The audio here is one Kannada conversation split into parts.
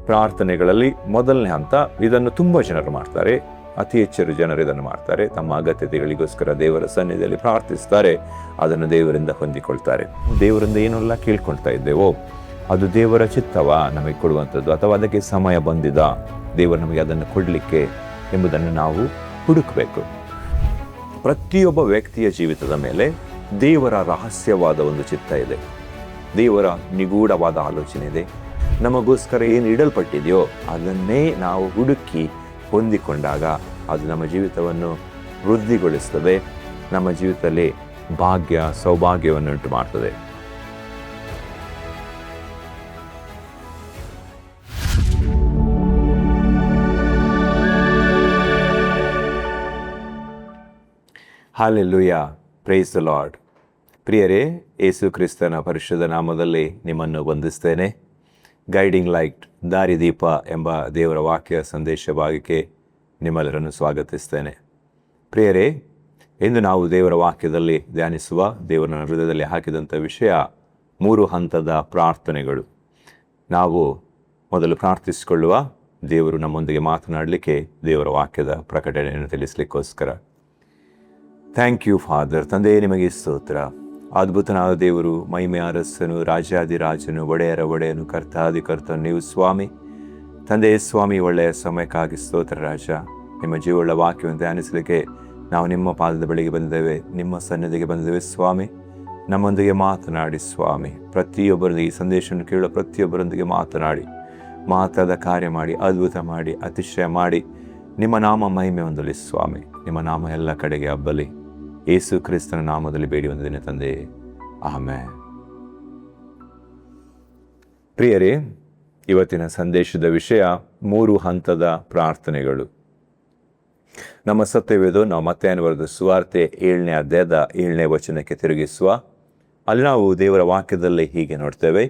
ಪ್ರಾರ್ಥನೆಗಳಲ್ಲಿ ಮೊದಲನೇ ಹಂತ. ಇದನ್ನು ತುಂಬ ಜನರು ಮಾಡ್ತಾರೆ, ಅತಿ ಹೆಚ್ಚು ಜನರು ಇದನ್ನು ಮಾಡ್ತಾರೆ. ತಮ್ಮ ಅಗತ್ಯತೆಗಳಿಗೋಸ್ಕರ ದೇವರ ಸನ್ನಿಧಿಯಲ್ಲಿ ಪ್ರಾರ್ಥಿಸ್ತಾರೆ, ಅದನ್ನು ದೇವರಿಂದ ಹೊಂದಿಕೊಳ್ತಾರೆ. ದೇವರಿಂದ ಏನೆಲ್ಲ ಕೇಳ್ಕೊಳ್ತಾ ಇದ್ದೇವೋ ಅದು ದೇವರ ಚಿತ್ತವಾ ನಮಗೆ ಕೊಡುವಂಥದ್ದು, ಅಥವಾ ಅದಕ್ಕೆ ಸಮಯ ಬಂದಿದ ದೇವರು ನಮಗೆ ಅದನ್ನು ಕೊಡಲಿಕ್ಕೆ ಎಂಬುದನ್ನು ನಾವು ಹುಡುಕಬೇಕು. ಪ್ರತಿಯೊಬ್ಬ ವ್ಯಕ್ತಿಯ ಜೀವಿತದ ಮೇಲೆ ದೇವರ ರಹಸ್ಯವಾದ ಒಂದು ಚಿತ್ತ ಇದೆ, ದೇವರ ನಿಗೂಢವಾದ ಆಲೋಚನೆ ಇದೆ. ನಮಗೋಸ್ಕರ ಏನು ಇಡಲ್ಪಟ್ಟಿದೆಯೋ ಅದನ್ನೇ ನಾವು ಹುಡುಕಿ ಹೊಂದಿಕೊಂಡಾಗ ಅದು ನಮ್ಮ ಜೀವಿತವನ್ನು ವೃದ್ಧಿಗೊಳಿಸ್ತದೆ, ನಮ್ಮ ಜೀವಿತದಲ್ಲಿ ಭಾಗ್ಯ ಸೌಭಾಗ್ಯವನ್ನು ಉಂಟು ಮಾಡ್ತದೆ. Hallelujah, praise the lord. ಪ್ರಿಯರೇ, ಯೇಸು ಕ್ರಿಸ್ತನ ಪರಿಶುದ್ಧ ನಾಮದಲ್ಲಿ ನಿಮ್ಮನ್ನು ವಂದಿಸ್ತೇನೆ. ಗೈಡಿಂಗ್ ಲೈಟ್, ದಾರಿದೀಪ ಎಂಬ ದೇವರ ವಾಕ್ಯ ಸಂದೇಶ ಭಾಗಕ್ಕೆ ನಿಮ್ಮೆಲ್ಲರನ್ನು ಸ್ವಾಗತಿಸ್ತೇನೆ. ಪ್ರಿಯರೇ, ಇಂದು ನಾವು ದೇವರ ವಾಕ್ಯದಲ್ಲಿ ಧ್ಯಾನಿಸುವ, ದೇವರ ಹೃದಯದಲ್ಲಿ ಹಾಕಿದಂಥ ವಿಷಯ 3 ಹಂತದ ಪ್ರಾರ್ಥನೆಗಳು. ನಾವು ಮೊದಲು ಪ್ರಾರ್ಥಿಸಿಕೊಳ್ಳುವ, ದೇವರು ನಮ್ಮೊಂದಿಗೆ ಮಾತನಾಡಲಿಕ್ಕೆ ದೇವರ ವಾಕ್ಯದ ಪ್ರಕಟಣೆಯನ್ನು ತಿಳಿಸಲಿಕ್ಕೋಸ್ಕರ. Thank you father. ತಂದೆ, ನಿಮಗೆ ಸ್ತೋತ್ರ. ಅದ್ಭುತನಾದ ದೇವರು, ಮಹಿಮೆಯ ಅರಸನು, ರಾಜಾದಿರಾಜನು, ಒಡೆಯರ ಒಡೆಯನು, ಕರ್ತಾದಿಕರ್ತನು ನೀವು ಸ್ವಾಮಿ. ತಂದೆ ಸ್ವಾಮಿ, ಒಳ್ಳೆಯ ಸಮಯಕ್ಕಾಗಿ ಸ್ತೋತ್ರ ರಾಜ. ನಿಮ್ಮ ಜೀವವುಳ್ಳ ವಾಕ್ಯವನ್ನು ಧ್ಯಾನಿಸಲಿಕ್ಕೆ ನಾವು ನಿಮ್ಮ ಪಾದದ ಬಳಿಗೆ ಬಂದಿದ್ದೇವೆ, ನಿಮ್ಮ ಸನ್ನಿಧಿಗೆ ಬಂದಿದ್ದೇವೆ ಸ್ವಾಮಿ. ನಮ್ಮೊಂದಿಗೆ ಮಾತನಾಡಿ ಸ್ವಾಮಿ. ಪ್ರತಿಯೊಬ್ಬರೊಂದಿಗೆ ಈ ಸಂದೇಶವನ್ನು ಕೇಳುವ ಪ್ರತಿಯೊಬ್ಬರೊಂದಿಗೆ ಮಾತಾದ ಕಾರ್ಯ ಮಾಡಿ, ಅದ್ಭುತ ಮಾಡಿ, ಅತಿಶಯ ಮಾಡಿ, ನಿಮ್ಮ ನಾಮ ಮಹಿಮೆ ಹೊಂದಲಿ ಸ್ವಾಮಿ. ನಿಮ್ಮ ನಾಮ ಎಲ್ಲ ಕಡೆಗೆ ಹಬ್ಬಲಿ. ಯೇಸು ಕ್ರಿಸ್ತನ ನಾಮದಲ್ಲಿ ಬೇಡಿ ಹೊಂದಿದ್ದೇನೆ ತಂದೆ, ಆಮೆನ್. ಪ್ರಿಯರೇ, ಇವತ್ತಿನ ಸಂದೇಶದ ವಿಷಯ 3 ಹಂತದ ಪ್ರಾರ್ಥನೆಗಳು. ನಮ್ಮ ಸತ್ಯವೇದ ನಾವು ಮತ್ತಾಯನ ಬರೆದ ಸುವಾರ್ತೆ 7ನೇ ಅಧ್ಯಾಯದ 7ನೇ ವಚನಕ್ಕೆ ತಿರುಗಿಸುವ. ಅಲ್ಲಿ ನಾವು ದೇವರ ವಾಕ್ಯದಲ್ಲಿ ಹೀಗೆ ನೋಡ್ತೇವೆ: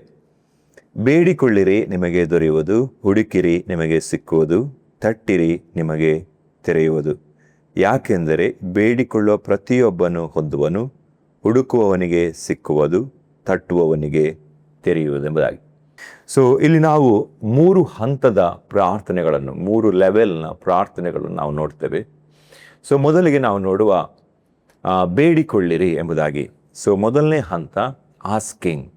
ಬೇಡಿಕೊಳ್ಳಿರಿ ನಿಮಗೆ ದೊರೆಯುವುದು, ಹುಡುಕಿರಿ ನಿಮಗೆ ಸಿಕ್ಕುವುದು, ತಟ್ಟಿರಿ ನಿಮಗೆ ತೆರೆಯುವುದು. ಯಾಕೆಂದರೆ ಬೇಡಿಕೊಳ್ಳುವ ಪ್ರತಿಯೊಬ್ಬನು ಹೊಂದುವನು, ಹುಡುಕುವವನಿಗೆ ಸಿಕ್ಕುವುದು, ತಟ್ಟುವವನಿಗೆ ತೆರೆಯುವುದೆಂಬುದಾಗಿ. ಸೊ ಇಲ್ಲಿ ನಾವು 3 ಹಂತದ ಪ್ರಾರ್ಥನೆಗಳನ್ನು, 3 ಲೆವೆಲ್ನ ಪ್ರಾರ್ಥನೆಗಳನ್ನು ನಾವು ನೋಡ್ತೇವೆ. ಸೊ ಮೊದಲಿಗೆ ನಾವು ನೋಡುವ ಬೇಡಿಕೊಳ್ಳಿರಿ ಎಂಬುದಾಗಿ. ಸೊ ಮೊದಲನೇ ಹಂತ ಆಸ್ಕಿಂಗ್,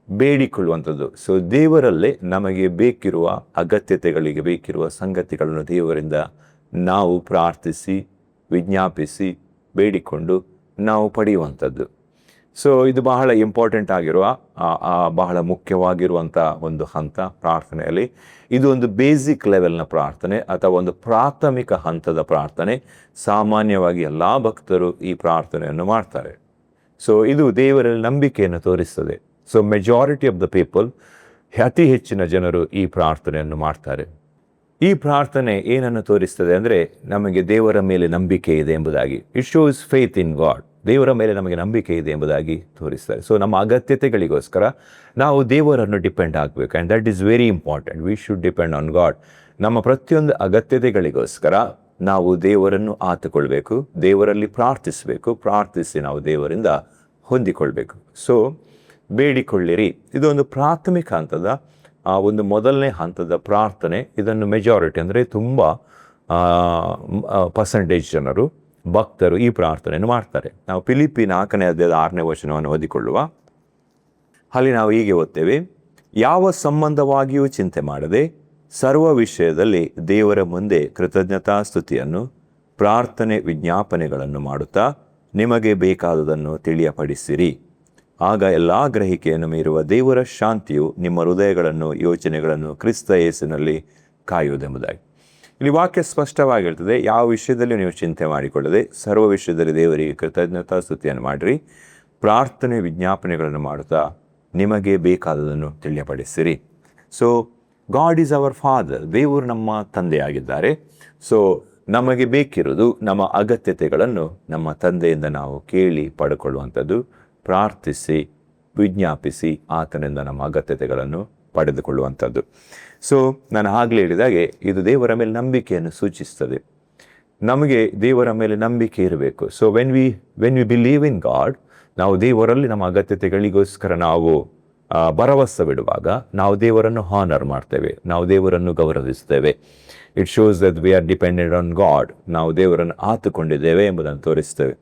ಬೇಡಿಕೊಳ್ಳುವಂಥದ್ದು. ಸೊ ದೇವರಲ್ಲೇ ನಮಗೆ ಬೇಕಿರುವ ಅಗತ್ಯತೆಗಳಿಗೆ ಬೇಕಿರುವ ಸಂಗತಿಗಳನ್ನು ದೇವರಿಂದ ನಾವು ಪ್ರಾರ್ಥಿಸಿ, ವಿಜ್ಞಾಪಿಸಿ, ಬೇಡಿಕೊಂಡು ನಾವು ಪಡೆಯುವಂಥದ್ದು. ಸೊ ಇದು ಬಹಳ ಇಂಪಾರ್ಟೆಂಟ್ ಆಗಿರುವ, ಬಹಳ ಮುಖ್ಯವಾಗಿರುವಂಥ ಒಂದು ಹಂತ ಪ್ರಾರ್ಥನೆಯಲ್ಲಿ. ಇದು ಒಂದು ಬೇಸಿಕ್ ಲೆವೆಲ್ನ ಪ್ರಾರ್ಥನೆ ಅಥವಾ ಒಂದು ಪ್ರಾಥಮಿಕ ಹಂತದ ಪ್ರಾರ್ಥನೆ. ಸಾಮಾನ್ಯವಾಗಿ ಎಲ್ಲ ಭಕ್ತರು ಈ ಪ್ರಾರ್ಥನೆಯನ್ನು ಮಾಡ್ತಾರೆ. ಸೊ ಇದು ದೇವರಲ್ಲಿ ನಂಬಿಕೆಯನ್ನು ತೋರಿಸ್ತದೆ. So majority of the people, ಅತಿ ಹೆಚ್ಚಿನ ಜನರು ಈ ಪ್ರಾರ್ಥನೆಯನ್ನು ಮಾಡ್ತಾರೆ. ಈ ಪ್ರಾರ್ಥನೆ ಏನನ್ನು ತೋರಿಸ್ತದೆ ಅಂದರೆ, ನಮಗೆ ದೇವರ ಮೇಲೆ ನಂಬಿಕೆ ಇದೆ ಎಂಬುದಾಗಿ. It shows faith in god. ದೇವರ ಮೇಲೆ ನಮಗೆ ನಂಬಿಕೆ ಇದೆ ಎಂಬುದಾಗಿ ತೋರಿಸ್ತಾರೆ. ಸೊ ನಮ್ಮ ಅಗತ್ಯತೆಗಳಿಗೋಸ್ಕರ ನಾವು ದೇವರನ್ನು ಡಿಪೆಂಡ್ ಆಗಬೇಕು. And that is very important. V should depend on god. ನಮ್ಮ ಪ್ರತಿಯೊಂದು ಅಗತ್ಯತೆಗಳಿಗೋಸ್ಕರ ನಾವು ದೇವರನ್ನು ಆತುಕೊಳ್ಬೇಕು, ದೇವರಲ್ಲಿ ಪ್ರಾರ್ಥಿಸಬೇಕು, ಪ್ರಾರ್ಥಿಸಿ ನಾವು ದೇವರಿಂದ ಹೊಂದಿಕೊಳ್ಬೇಕು. ಸೊ ಬೇಡಿಕೊಳ್ಳಿರಿ, ಇದೊಂದು ಪ್ರಾಥಮಿಕ ಹಂತದ ಒಂದು ಮೊದಲನೇ ಹಂತದ ಪ್ರಾರ್ಥನೆ. ಇದನ್ನು ಮೆಜಾರಿಟಿ ಅಂದರೆ ತುಂಬ ಪರ್ಸೆಂಟೇಜ್ ಜನರು, ಭಕ್ತರು ಈ ಪ್ರಾರ್ಥನೆಯನ್ನು ಮಾಡ್ತಾರೆ. ನಾವು ಫಿಲಿಪ್ಪಿ 4ನೇ ಅಧ್ಯಾಯದ 6ನೇ ವಚನವನ್ನು ಓದಿಕೊಳ್ಳುವ. ಅಲ್ಲಿ ನಾವು ಹೀಗೆ ಓದ್ತೇವೆ: ಯಾವ ಸಂಬಂಧವಾಗಿಯೂ ಚಿಂತೆ ಮಾಡದೆ ಸರ್ವ ವಿಷಯದಲ್ಲಿ ದೇವರ ಮುಂದೆ ಕೃತಜ್ಞತಾ ಸ್ತುತಿಯನ್ನು ಪ್ರಾರ್ಥನೆ ವಿಜ್ಞಾಪನೆಗಳನ್ನು ಮಾಡುತ್ತಾ ನಿಮಗೆ ಬೇಕಾದುದನ್ನು ತಿಳಿಯಪಡಿಸಿರಿ. ಆಗ ಎಲ್ಲ ಗ್ರಹಿಕೆಯನ್ನು ಮೀರುವ ದೇವರ ಶಾಂತಿಯು ನಿಮ್ಮ ಹೃದಯಗಳನ್ನು, ಯೋಚನೆಗಳನ್ನು ಕ್ರಿಸ್ತ ಯೇಸುವಿನಲ್ಲಿ ಕಾಯುವುದೆಂಬುದಾಗಿ. ಇಲ್ಲಿ ವಾಕ್ಯ ಸ್ಪಷ್ಟವಾಗಿ ಹೇಳ್ತದೆ, ಯಾವ ವಿಷಯದಲ್ಲಿ ನೀವು ಚಿಂತೆ ಮಾಡಿಕೊಳ್ಳದೆ ಸರ್ವ ವಿಷಯದಲ್ಲಿ ದೇವರಿಗೆ ಕೃತಜ್ಞತಾ ಸ್ತುತಿಯನ್ನು ಮಾಡಿರಿ, ಪ್ರಾರ್ಥನೆ ವಿಜ್ಞಾಪನೆಗಳನ್ನು ಮಾಡುತ್ತಾ ನಿಮಗೆ ಬೇಕಾದದನ್ನು ತಿಳಿಯಪಡಿಸಿರಿ. So God is our father. ದೇವರು ನಮ್ಮ ತಂದೆಯಾಗಿದ್ದಾರೆ. ಸೊ ನಮಗೆ ಬೇಕಿರೋದು, ನಮ್ಮ ಅಗತ್ಯತೆಗಳನ್ನು ನಮ್ಮ ತಂದೆಯಿಂದ ನಾವು ಕೇಳಿ ಪಡೆದುಕೊಳ್ಳುವಂಥದ್ದು, ಪ್ರಾರ್ಥಿಸಿ ವಿಜ್ಞಾಪಿಸಿ ಆತನಿಂದ ನಮ್ಮ ಅಗತ್ಯತೆಗಳನ್ನು ಪಡೆದುಕೊಳ್ಳುವಂಥದ್ದು. ಸೊ ನಾನು ಆಗಲೇ ಹೇಳಿದಾಗೆ ಇದು ದೇವರ ಮೇಲೆ ನಂಬಿಕೆಯನ್ನು ಸೂಚಿಸ್ತದೆ. ನಮಗೆ ದೇವರ ಮೇಲೆ ನಂಬಿಕೆ ಇರಬೇಕು. So when we believe in god, ನಾವು ದೇವರಲ್ಲಿ ನಮ್ಮ ಅಗತ್ಯತೆಗಳಿಗೋಸ್ಕರ ನಾವು ಭರವಸೆ ಬಿಡುವಾಗ ನಾವು ದೇವರನ್ನು ಹಾನರ್ ಮಾಡ್ತೇವೆ, ನಾವು ದೇವರನ್ನು ಗೌರವಿಸ್ತೇವೆ. It shows that we are dependent on God. ನಾವು ದೇವರನ್ನು ಆತುಕೊಂಡಿದ್ದೇವೆ ಎಂಬುದನ್ನು ತೋರಿಸ್ತೇವೆ.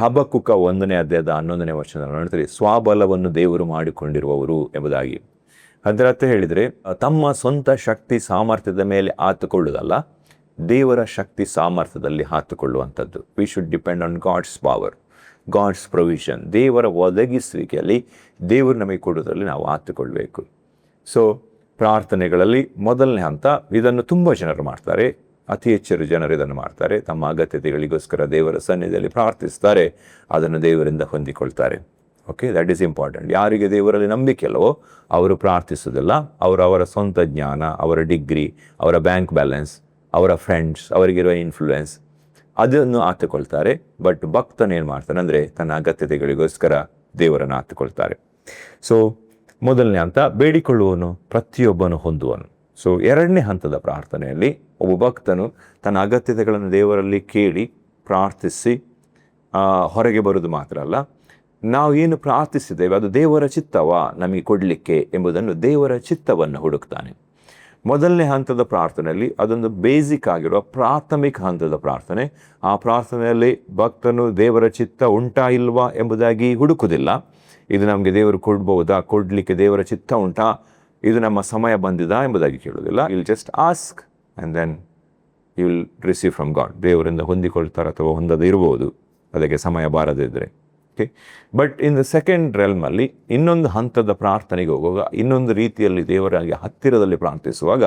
ಹಬಕ್ಕುಕ 1ನೇ ಅಧ್ಯಾಯದ 11ನೇ ವಚನ ನೋಡ್ತೀರಿ, ಸ್ವಬಲವನ್ನು ದೇವರು ಮಾಡಿಕೊಂಡಿರುವವರು ಎಂಬುದಾಗಿ. ಅದರ ಅರ್ಥ ಹೇಳಿದರೆ ತಮ್ಮ ಸ್ವಂತ ಶಕ್ತಿ ಸಾಮರ್ಥ್ಯದ ಮೇಲೆ ಆತುಕೊಳ್ಳುವುದಲ್ಲ, ದೇವರ ಶಕ್ತಿ ಸಾಮರ್ಥ್ಯದಲ್ಲಿ ಆತುಕೊಳ್ಳುವಂಥದ್ದು. We should depend on God's power, God's provision. ದೇವರ ಒದಗಿಸುವಿಕೆಯಲ್ಲಿ, ದೇವರು ನಮಗೆ ಕೊಡುವುದರಲ್ಲಿ ನಾವು ಆತುಕೊಳ್ಬೇಕು. ಸೊ ಪ್ರಾರ್ಥನೆಗಳಲ್ಲಿ ಮೊದಲನೇ ಹಂತ, ಇದನ್ನು ತುಂಬ ಜನರು ಮಾಡ್ತಾರೆ, ಅತಿ ಹೆಚ್ಚು ಜನರು ಇದನ್ನು ಮಾಡ್ತಾರೆ. ತಮ್ಮ ಅಗತ್ಯತೆಗಳಿಗೋಸ್ಕರ ದೇವರ ಸನ್ನಿಧಿಯಲ್ಲಿ ಪ್ರಾರ್ಥಿಸ್ತಾರೆ, ಅದನ್ನು ದೇವರಿಂದ ಹೊಂದಿಕೊಳ್ತಾರೆ. Okay, that is important. ಯಾರಿಗೆ ದೇವರಲ್ಲಿ ನಂಬಿಕೆ ಅಲ್ಲವೋ ಅವರು ಪ್ರಾರ್ಥಿಸೋದಿಲ್ಲ. ಅವರ ಸ್ವಂತ ಜ್ಞಾನ, ಅವರ ಡಿಗ್ರಿ, ಅವರ ಬ್ಯಾಂಕ್ ಬ್ಯಾಲೆನ್ಸ್, ಅವರ ಫ್ರೆಂಡ್ಸ್, ಅವರಿಗಿರುವ ಇನ್ಫ್ಲೂಯೆನ್ಸ್, ಅದನ್ನು ಆತುಕೊಳ್ತಾರೆ. ಬಟ್ ಭಕ್ತನೇನು ಮಾಡ್ತಾನೆ ಅಂದರೆ ತನ್ನ ಅಗತ್ಯತೆಗಳಿಗೋಸ್ಕರ ದೇವರನ್ನು ಆತುಕೊಳ್ತಾರೆ. ಸೊ ಮೊದಲನೇ ಹಂತ, ಬೇಡಿಕೊಳ್ಳುವನು ಪ್ರತಿಯೊಬ್ಬನು ಹೊಂದುವನು. ಸೊ 2ನೇ ಹಂತದ ಪ್ರಾರ್ಥನೆಯಲ್ಲಿ ಒಬ್ಬ ಭಕ್ತನು ತನ್ನ ಅಗತ್ಯತೆಗಳನ್ನು ದೇವರಲ್ಲಿ ಕೇಳಿ ಪ್ರಾರ್ಥಿಸಿ ಹೊರಗೆ ಬರೋದು ಮಾತ್ರ ಅಲ್ಲ, ನಾವು ಏನು ಪ್ರಾರ್ಥಿಸಿದ್ದೇವೆ ಅದು ದೇವರ ಚಿತ್ತವಾ ನಮಗೆ ಕೊಡಲಿಕ್ಕೆ ಎಂಬುದನ್ನು, ದೇವರ ಚಿತ್ತವನ್ನು ಹುಡುಕ್ತಾನೆ. ಮೊದಲನೇ ಹಂತದ ಪ್ರಾರ್ಥನೆಯಲ್ಲಿ ಅದೊಂದು ಬೇಸಿಕ್ ಆಗಿರುವ ಪ್ರಾಥಮಿಕ ಹಂತದ ಪ್ರಾರ್ಥನೆ. ಆ ಪ್ರಾರ್ಥನೆಯಲ್ಲಿ ಭಕ್ತನು ದೇವರ ಚಿತ್ತ ಉಂಟಾ ಇಲ್ವಾ ಎಂಬುದಾಗಿ ಹುಡುಕುವುದಿಲ್ಲ. ಇದು ನಮಗೆ ದೇವರು ಕೊಡ್ಬಹುದಾ, ಕೊಡಲಿಕ್ಕೆ ದೇವರ ಚಿತ್ತ ಉಂಟಾ, ಇದು ನಮ್ಮ ಸಮಯ ಬಂದಿದಾ ಎಂಬುದಾಗಿ ಕೇಳೋದಿಲ್ಲ. Will just ask and then you will receive from God. ದೇವರಿಂದ ಹೊಂದಿಕೊಳ್ತಾರೆ ಅಥವಾ ಹೊಂದದೇ ಇರ್ಬೋದು, ಅದಕ್ಕೆ ಸಮಯ ಬಾರದಿದ್ದರೆ. Okay, but in the second ರೆಲ್ಮಲ್ಲಿ ಇನ್ನೊಂದು ಹಂತದ ಪ್ರಾರ್ಥನೆಗೆ ಹೋಗುವಾಗ, ಇನ್ನೊಂದು ರೀತಿಯಲ್ಲಿ ದೇವರಾಗಿ ಹತ್ತಿರದಲ್ಲಿ ಪ್ರಾರ್ಥಿಸುವಾಗ